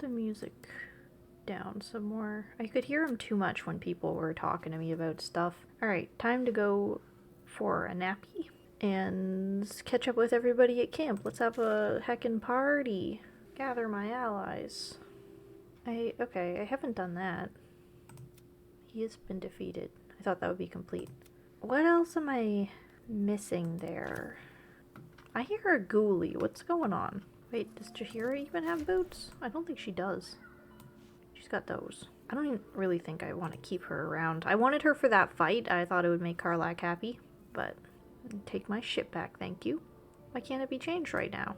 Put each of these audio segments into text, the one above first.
the music down some more. I could hear him too much when people were talking to me about stuff. Alright, time to go for a nappy and catch up with everybody at camp. Let's have a heckin' party. Gather my allies. Okay, I haven't done that. He has been defeated. I thought that would be complete. What else am I missing there? I hear a ghoulie. What's going on? Wait, does Jahira even have boots? I don't think she does. She's got those. I don't even really think I want to keep her around. I wanted her for that fight. I thought it would make Karlak happy. But, take my ship back, thank you. Why can't it be changed right now?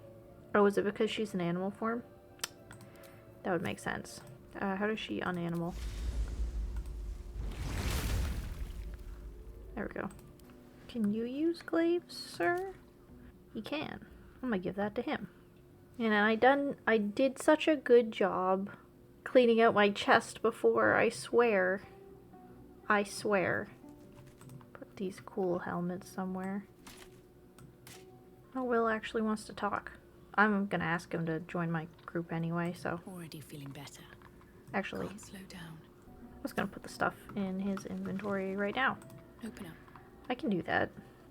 Oh, is it because she's an animal form? That would make sense. How does she unanimal? There we go. Can you use glaives, sir? He can. I'm gonna give that to him. And I did such a good job cleaning out my chest before, I swear. I swear. Put these cool helmets somewhere. Oh, Will actually wants to talk. I'm gonna ask him to join my group anyway, so. Already feeling better. Actually, Can't slow down. I was gonna put the stuff in his inventory right now. Open up. I can do that.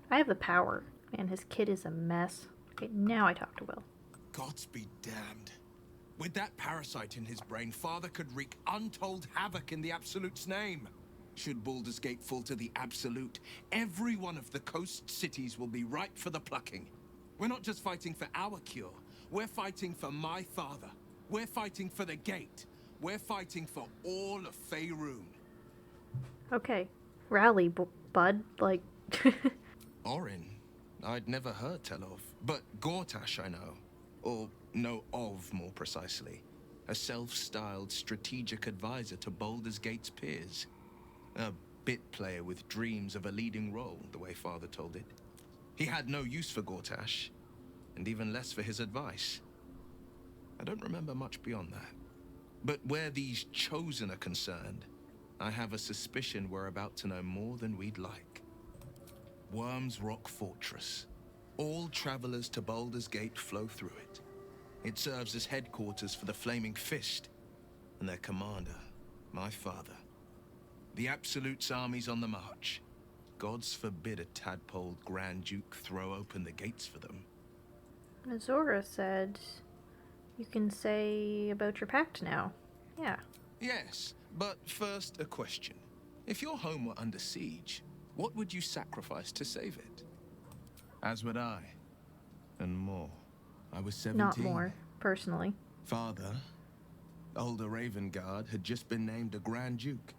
I have the power. Man, his kit is a mess. Okay, now I talk to Will. Gods be damned. With that parasite in his brain, Father could wreak untold havoc in the Absolute's name. Should Baldur's Gate fall to the Absolute, every one of the coast cities will be ripe for the plucking. We're not just fighting for our cure. We're fighting for my father. We're fighting for the Gate. We're fighting for all of Faerun. Okay. Rally, bud. Like... Orin, I'd never heard tell of. But Gortash I know. Or know of, more precisely. A self-styled strategic advisor to Baldur's Gate's peers. A bit player with dreams of a leading role, the way Father told it. He had no use for Gortash, and even less for his advice. I don't remember much beyond that. But where these Chosen are concerned, I have a suspicion we're about to know more than we'd like. Worm's Rock Fortress. All travelers to Baldur's Gate flow through it. It serves as headquarters for the Flaming Fist, and their commander, my father. The Absolute's army's on the march. Gods forbid a tadpole Grand Duke throw open the gates for them. Azora said, you can say about your pact now. Yeah. Yes, but first a question. If your home were under siege, what would you sacrifice to save it? As would I. And more. I was 17. Not more, personally. Father, older Ravengard, had just been named a Grand Duke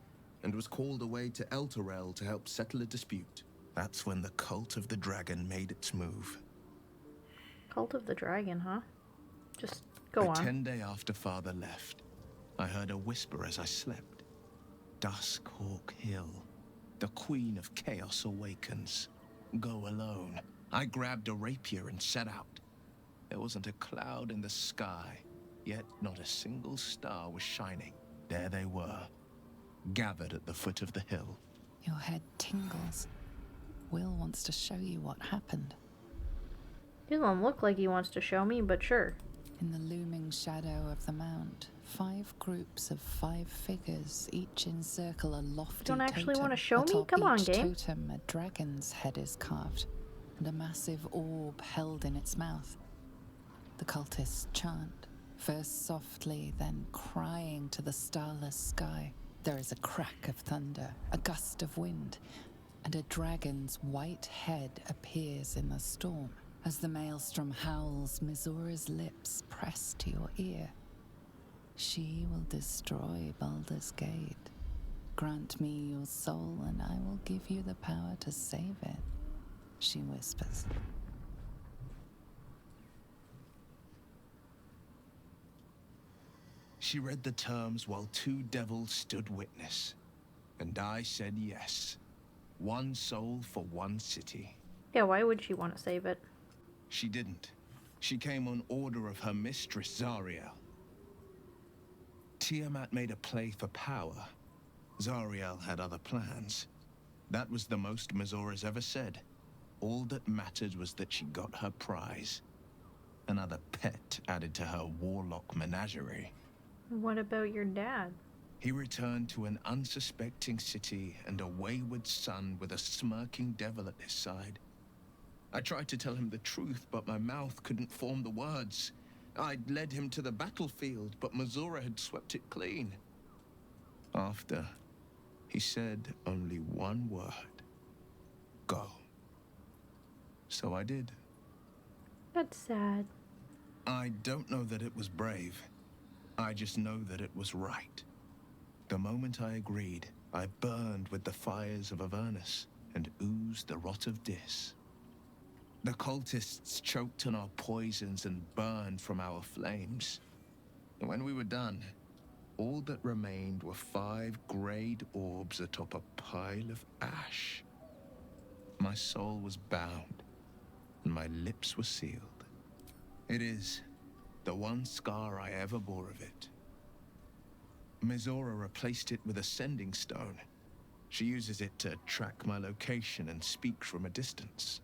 and was called away to Elturel to help settle a dispute. That's when the Cult of the Dragon made its move. Cult of the Dragon, huh? Just go on. 10 days after Father left, I heard a whisper as I slept. Duskhawk Hill. The Queen of Chaos awakens. Go alone. I grabbed a rapier and set out. There wasn't a cloud in the sky, yet not a single star was shining. There they were, gathered at the foot of the hill. Your head tingles. Will wants to show you what happened. He doesn't look like he wants to show me, but sure. In the looming shadow of the mount, 5 groups of 5 figures, each encircle a lofty You don't actually totem. want to show me? Atop Come on, each game. totem, a dragon's head is carved, and a massive orb held in its mouth. The cultists chant, first softly, then crying to the starless sky. There is a crack of thunder, a gust of wind, and a dragon's white head appears in the storm. As the maelstrom howls, Mizora's lips press to your ear. She will destroy Baldur's Gate. Grant me your soul, and I will give you the power to save it, she whispers. She read the terms while 2 devils stood witness. And I said yes. 1 soul for 1 city. Yeah, why would she want to save it? She didn't. She came on order of her mistress, Zariel. Tiamat made a play for power. Zariel had other plans. That was the most Mizora's ever said. All that mattered was that she got her prize. Another pet added to her warlock menagerie. What about your dad? He returned to an unsuspecting city and a wayward son with a smirking devil at his side. I tried to tell him the truth, but my mouth couldn't form the words. I'd led him to the battlefield, but Mazora had swept it clean. After, he said only one word. Go. So I did. That's sad. I don't know that it was brave. I just know that it was right. The moment I agreed, I burned with the fires of Avernus and oozed the rot of Dis. The cultists choked on our poisons and burned from our flames. And when we were done, all that remained were 5 greyed orbs atop a pile of ash. My soul was bound, and my lips were sealed. It is the one scar I ever bore of it. Mizora replaced it with a sending stone. She uses it to track my location and speak from a distance.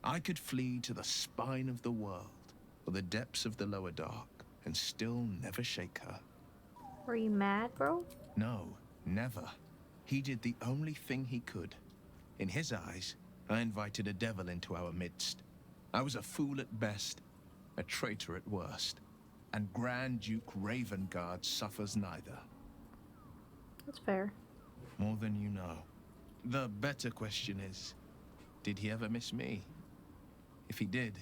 I could flee to the spine of the world, or the depths of the lower dark, and still never shake her. Were you mad, bro? No, never. He did the only thing he could. In his eyes, I invited a devil into our midst. I was a fool at best, a traitor at worst, and Grand Duke Ravengard suffers neither. That's fair. More than you know. The better question is, did he ever miss me? If he did,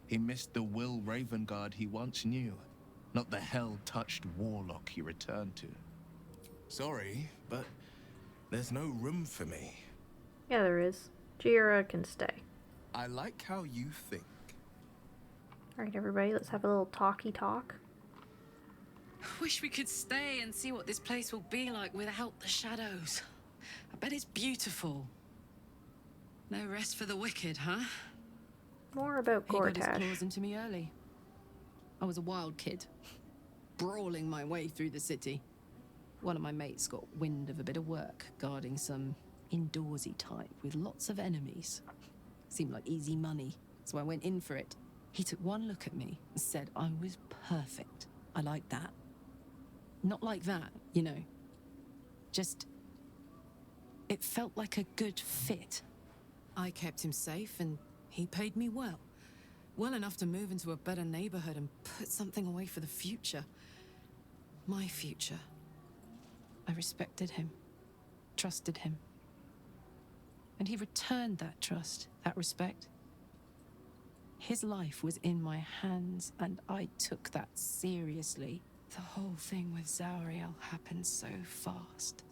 he missed the Will Ravengard he once knew, not the hell-touched warlock he returned to. Sorry, but there's no room for me. Yeah, there is. Jira can stay. I like how you think. Alright, everybody, let's have a little talky talk. Wish we could stay and see what this place will be like without the shadows. I bet it's beautiful. No rest for the wicked, huh? More about He got his Gortash. claws into me early. I was a wild kid, brawling my way through the city. One of my mates got wind of a bit of work guarding some indoorsy type with lots of enemies. Seemed like easy money, so I went in for it. He took one look at me and said I was perfect. I like that. Not like that, you know. Just... it felt like a good fit. I kept him safe and he paid me well. Well enough to move into a better neighborhood and put something away for the future. My future. I respected him, trusted him. And he returned that trust, that respect. His life was in my hands, and I took that seriously. The whole thing with Zauriel happened so fast.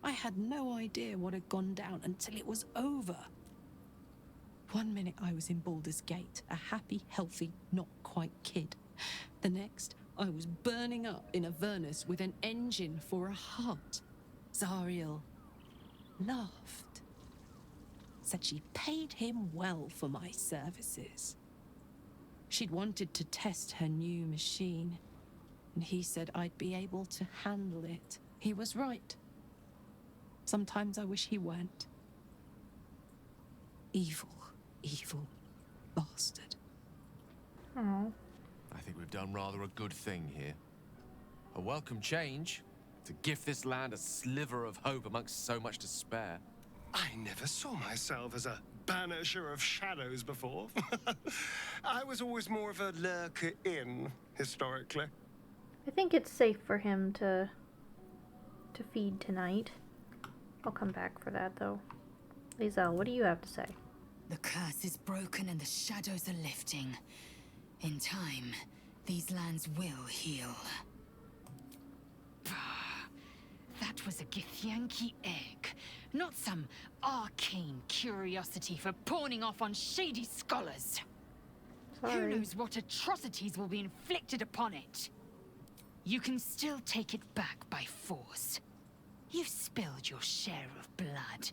I had no idea what had gone down until it was over. One minute I was in Baldur's Gate, a happy, healthy, not quite kid. The next, I was burning up in Avernus with an engine for a heart. Zauriel laughed. Said she paid him well for my services. She'd wanted to test her new machine, and he said I'd be able to handle it. He was right. Sometimes I wish he weren't. Evil, evil bastard. Oh, I think we've done rather a good thing here. A welcome change to gift this land a sliver of hope amongst so much despair. I never saw myself as a banisher of shadows before. I was always more of a lurker-in, historically. I think it's safe for him to feed tonight. I'll come back for that, though. Lizelle, what do you have to say? The curse is broken and the shadows are lifting. In time, these lands will heal. That was a Githyanki egg, not some arcane curiosity for pawning off on shady scholars. Who Sorry. knows what atrocities will be inflicted upon it? You can still take it back by force. You've spilled your share of blood.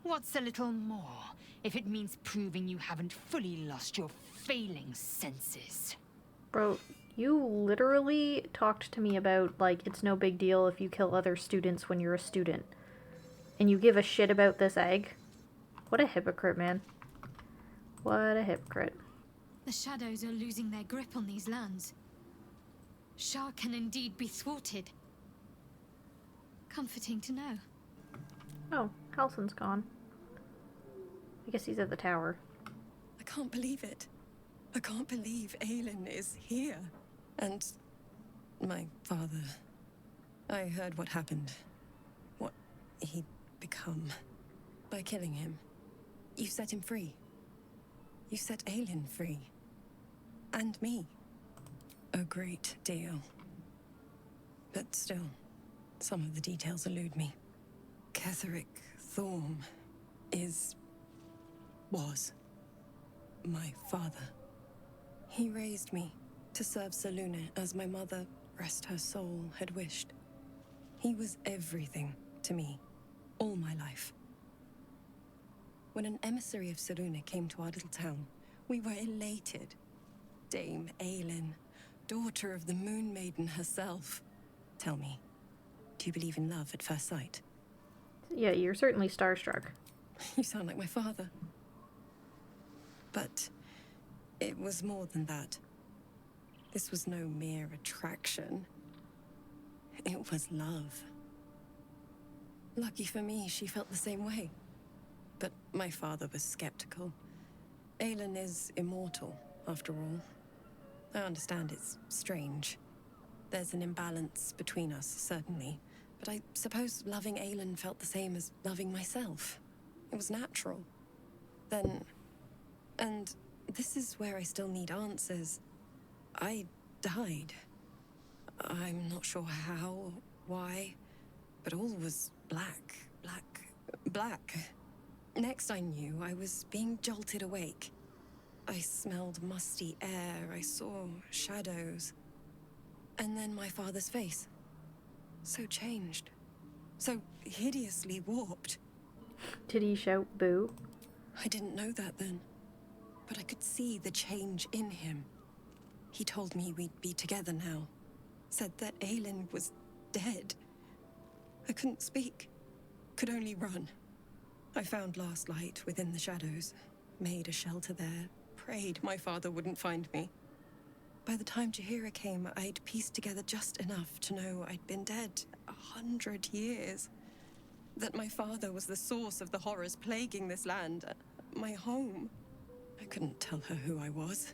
What's a little more, if it means proving you haven't fully lost your failing senses? Bro, you literally talked to me about, like, it's no big deal if you kill other students when you're a student. And you give a shit about this egg? What a hypocrite, man. What a hypocrite. The shadows are losing their grip on these lands. Shah can indeed be thwarted. Comforting to know. Oh, Halsin's gone. I guess he's at the tower. I can't believe it. I can't believe Aelin is here. And my father. I heard what happened. What he'd become. By killing him. You set him free. You set Aelin free. And me. A great deal. But still, some of the details elude me. Ketheric Thorm was my father. He raised me to serve Selûne as my mother, rest her soul, had wished. He was everything to me, all my life. When an emissary of Selûne came to our little town, we were elated. Dame Aelin, daughter of the Moon Maiden herself. Tell me, do you believe in love at first sight? Yeah, you're certainly starstruck. You sound like my father. But it was more than that. This was no mere attraction. It was love. Lucky for me, she felt the same way. But my father was skeptical. Aelin is immortal, after all. I understand it's strange. There's an imbalance between us, certainly. But I suppose loving Aelin felt the same as loving myself. It was natural. Then... And this is where I still need answers. I died. I'm not sure how, why, but all was black. Next I knew, I was being jolted awake. I smelled musty air, I saw shadows. And then my father's face. So changed. So hideously warped. Did he shout boo? I didn't know that then. But I could see the change in him. He told me we'd be together now. Said that Aelin was dead. I couldn't speak. Could only run. I found last light within the shadows. Made a shelter there. Prayed my father wouldn't find me. By the time Jaheira came, I'd pieced together just enough to know I'd been dead 100 years. That my father was the source of the horrors plaguing this land. My home. I couldn't tell her who I was.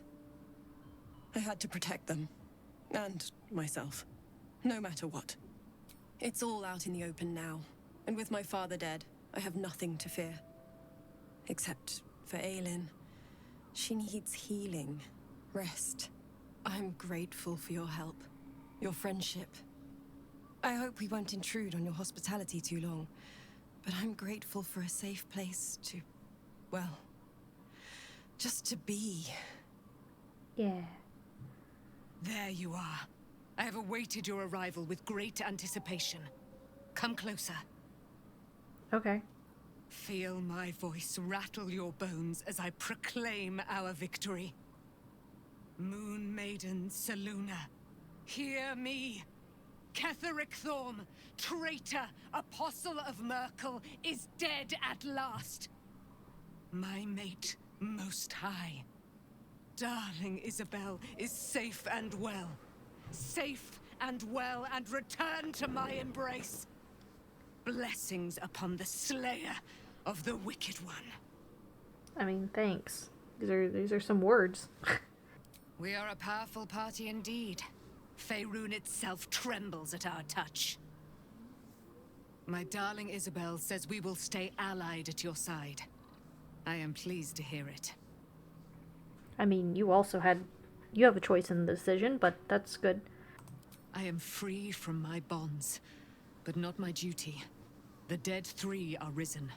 I had to protect them. And myself. No matter what. It's all out in the open now. And with my father dead, I have nothing to fear. Except for Aelin. She needs healing. Rest. I'm grateful for your help. Your friendship. I hope we won't intrude on your hospitality too long. But I'm grateful for a safe place to... well... just to be. Yeah. There you are. I have awaited your arrival with great anticipation. Come closer. Okay. Feel my voice rattle your bones as I proclaim our victory. Moon Maiden Selûne, hear me. Ketheric Thorm, traitor, apostle of Myrkul, is dead at last. My mate, Most High. Darling Isabel is safe and well. Safe and well, and return to my embrace. Blessings upon the slayer of the Wicked One. I mean, thanks. These are some words. We are a powerful party indeed. Faerun itself trembles at our touch. My darling Isabel says we will stay allied at your side. I am pleased to hear it. I mean, you have a choice in the decision, but that's good. I am free from my bonds, but not my duty. The dead 3 are risen.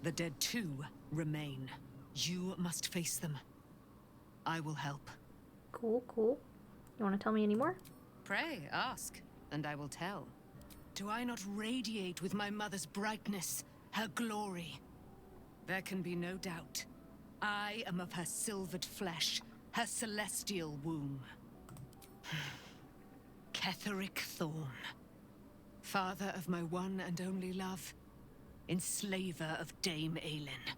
The dead 2 remain. You must face them. I will help. Cool. You want to tell me any more? Pray, ask, and I will tell. Do I not radiate with my mother's brightness, her glory? There can be no doubt. I am of her silvered flesh, her celestial womb. Ketheric Thorm, father of my one and only love, enslaver of Dame Aelin.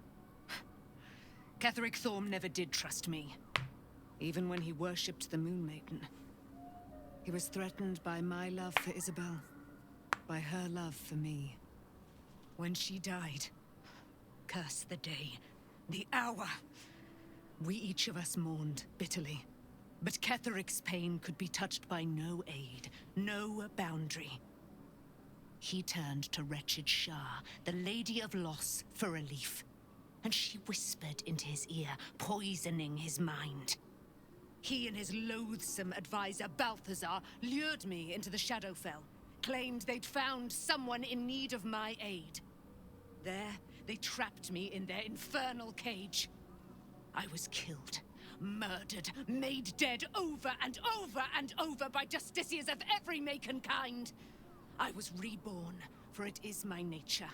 Ketheric Thorm never did trust me, even when he worshipped the Moon Maiden. He was threatened by my love for Isabel, by her love for me. When she died, curse the day, the hour. We each of us mourned bitterly. But Ketheric's pain could be touched by no aid, no boundary. He turned to wretched Shah, the Lady of Loss, for relief. And she whispered into his ear, poisoning his mind. He and his loathsome advisor, Balthazar, lured me into the Shadowfell, claimed they'd found someone in need of my aid. There, they trapped me in their infernal cage. I was killed, murdered, made dead over and over and over by justiciars of every make and kind. I was reborn, for it is my nature.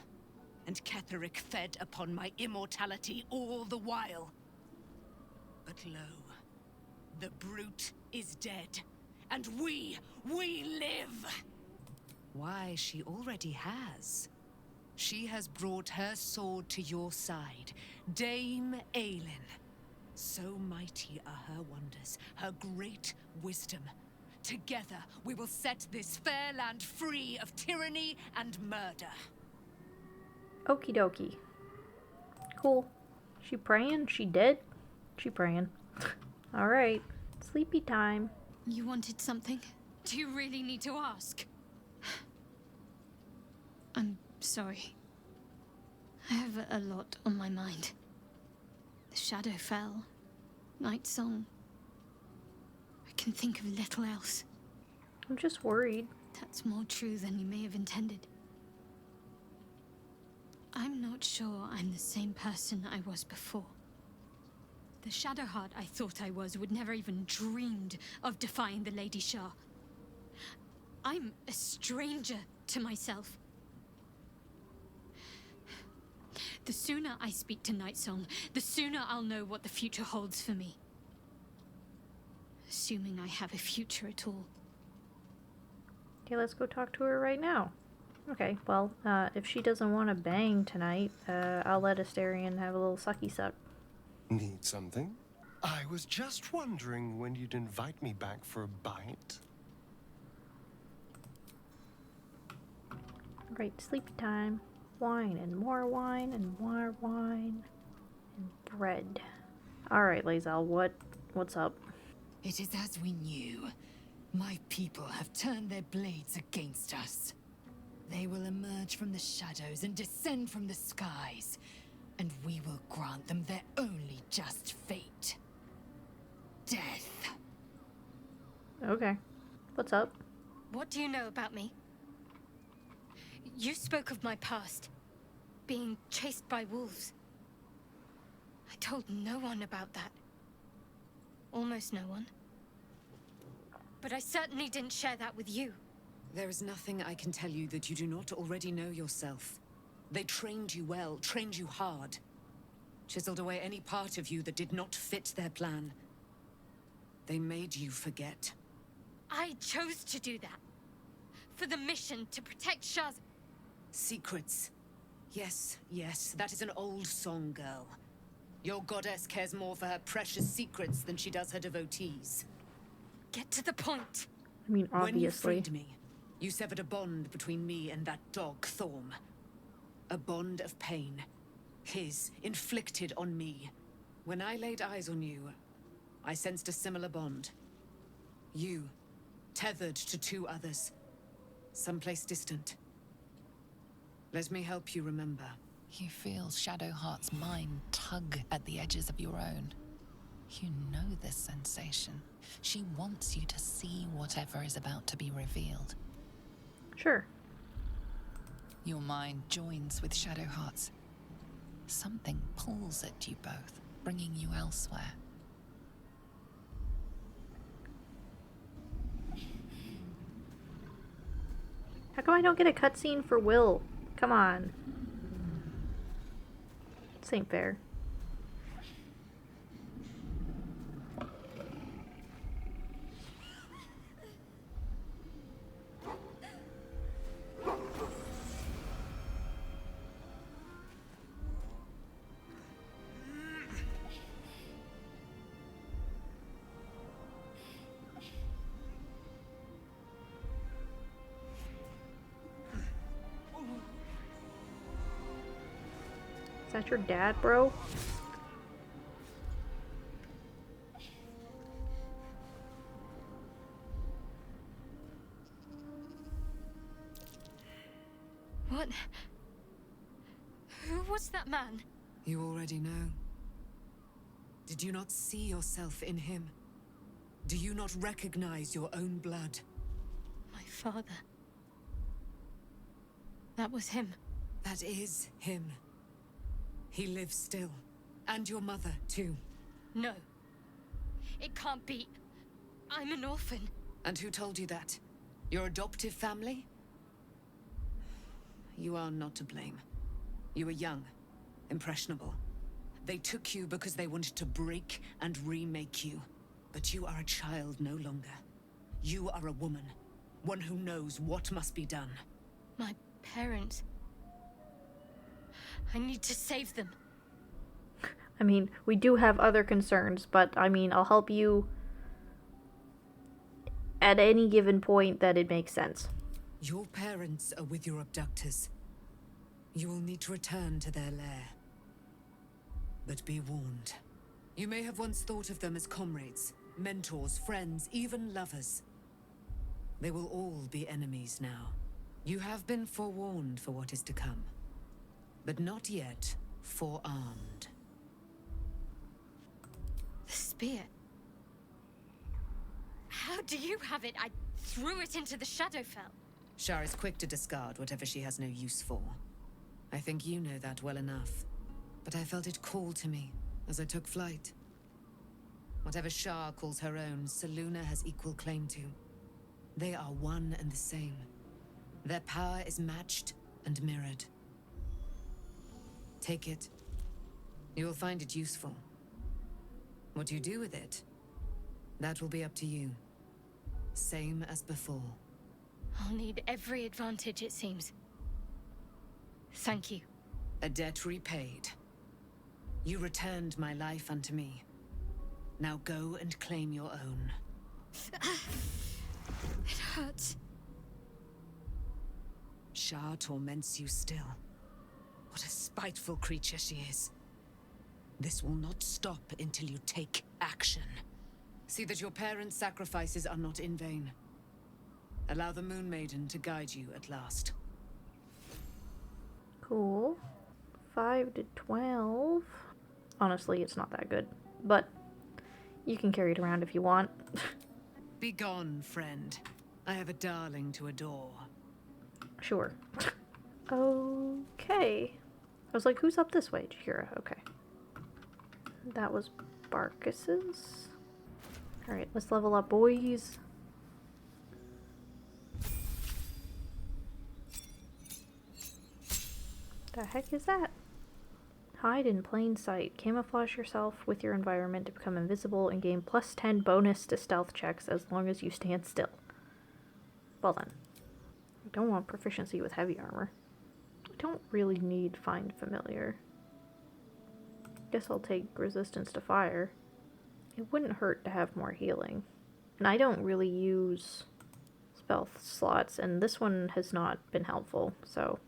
And Ketheric fed upon my immortality all the while. But lo, the brute is dead, and we live! Why, she already has. She has brought her sword to your side, Dame Aelin. So mighty are her wonders, her great wisdom. Together, we will set this fair land free of tyranny and murder. Okie dokie. Cool. She praying? She dead? She praying. Alright. Sleepy time. You wanted something? Do you really need to ask? I'm sorry. I have a lot on my mind. The shadow fell. Night song. I can think of little else. I'm just worried. That's more true than you may have intended. I'm not sure I'm the same person I was before. The Shadowheart I thought I was would never even dreamed of defying the Lady Shah. I'm a stranger to myself. The sooner I speak to Nightsong, the sooner I'll know what the future holds for me. Assuming I have a future at all. Okay, let's go talk to her right now. Okay, well, if she doesn't want to bang tonight, I'll let Asterion have a little sucky suck. Need something? I was just wondering when you'd invite me back for a bite. Right, sleepy time. Wine and more wine and more wine and bread. Alright, Lae'zel, what's up? It is as we knew. My people have turned their blades against us. They will emerge from the shadows and descend from the skies, and we will grant them their only just fate. Death. Okay. What's up? What do you know about me? You spoke of my past, being chased by wolves. I told no one about that. Almost no one. But I certainly didn't share that with you. There is nothing I can tell you that you do not already know yourself. They trained you well, trained you hard. Chiseled away any part of you that did not fit their plan. They made you forget. I chose to do that. For the mission to protect Shah's... Secrets. Yes, yes, that is an old song, girl. Your goddess cares more for her precious secrets than she does her devotees. Get to the point. I mean, When you obviously. freed me, you severed a bond between me and that dog, Thorm. A bond of pain. His, inflicted on me. When I laid eyes on you, I sensed a similar bond. You, tethered to two others. Someplace distant. Let me help you remember. You feel Shadowheart's mind tug at the edges of your own. You know this sensation. She wants you to see whatever is about to be revealed. Sure. Your mind joins with Shadowheart's. Something pulls at you both, bringing you elsewhere. How come I don't get a cutscene for Will? Come on. This ain't fair. that your dad, bro? What? Who was that man? You already know. Did you not see yourself in him? Do you not recognize your own blood? My father. That was him. That is him. He lives still. And your mother, too. No. It can't be. I'm an orphan. And who told you that? Your adoptive family? You are not to blame. You were young, impressionable. They took you because they wanted to break and remake you. But you are a child no longer. You are a woman. One who knows what must be done. My parents. I need to save them. I mean, we do have other concerns, but I mean, I'll help you at any given point that it makes sense. Your parents are with your abductors. You will need to return to their lair. But be warned. You may have once thought of them as comrades, mentors, friends, even lovers. They will all be enemies now. You have been forewarned for what is to come, but not yet forearmed. The spear. How do you have it? I threw it into the Shadowfell. Shar is quick to discard whatever she has no use for. I think you know that well enough. But I felt it call to me as I took flight. Whatever Shar calls her own, Selûne has equal claim to. They are one and the same. Their power is matched and mirrored. Take it. You will find it useful. What you do with it, that will be up to you. Same as before. I'll need every advantage, it seems. Thank you. A debt repaid. You returned my life unto me. Now go and claim your own. It hurts. Shar torments you still. What a spiteful creature she is. This will not stop until you take action. See that your parents' sacrifices are not in vain. Allow the Moon Maiden to guide you at last. Cool. 5 to 12. Honestly, it's not that good, but you can carry it around if you want. Be gone, friend. I have a darling to adore. Sure. Okay. I was like, who's up this way? Jahira. Okay. That was Barkus's. Alright, let's level up, boys. The heck is that? Hide in plain sight. Camouflage yourself with your environment to become invisible and gain plus 10 bonus to stealth checks as long as you stand still. Well then. I don't want proficiency with heavy armor. I don't really need find familiar. Guess I'll take resistance to fire. It wouldn't hurt to have more healing. And I don't really use spell slots, and this one has not been helpful, so...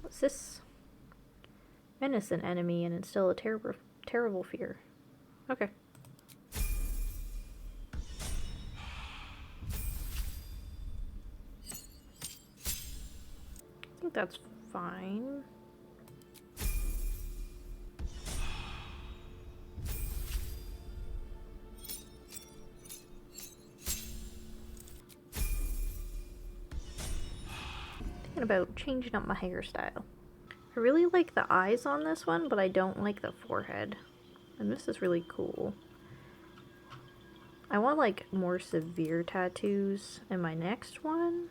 What's this? Menace an enemy and instill a terrible fear. Okay. I think that's fine. Thinking about changing up my hairstyle. I really like the eyes on this one, but I don't like the forehead. And this is really cool. I want like more severe tattoos in my next one.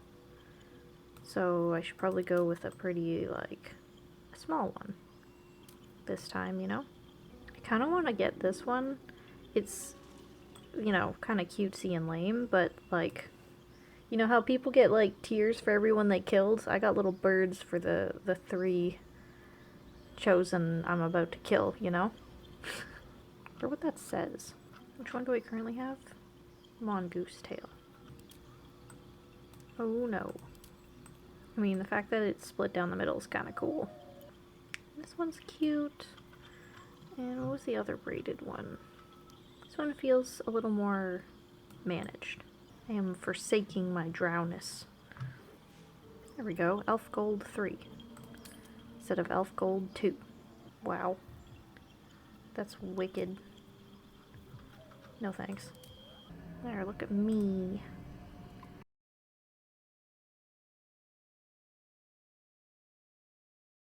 So I should probably go with a pretty, like, a small one this time, you know? I kind of want to get this one. It's, you know, kind of cutesy and lame, but, like, you know how people get, like, tears for everyone they killed? I got little birds for the 3 chosen I'm about to kill, you know? I wonder what that says. Which one do I currently have? Mongoose tail. Oh no. I mean, the fact that it's split down the middle is kind of cool. This one's cute. And what was the other braided one? This one feels a little more managed. I am forsaking my drowness. There we go. Elf Gold 3. Instead of Elf Gold 2. Wow. That's wicked. No thanks. There, look at me.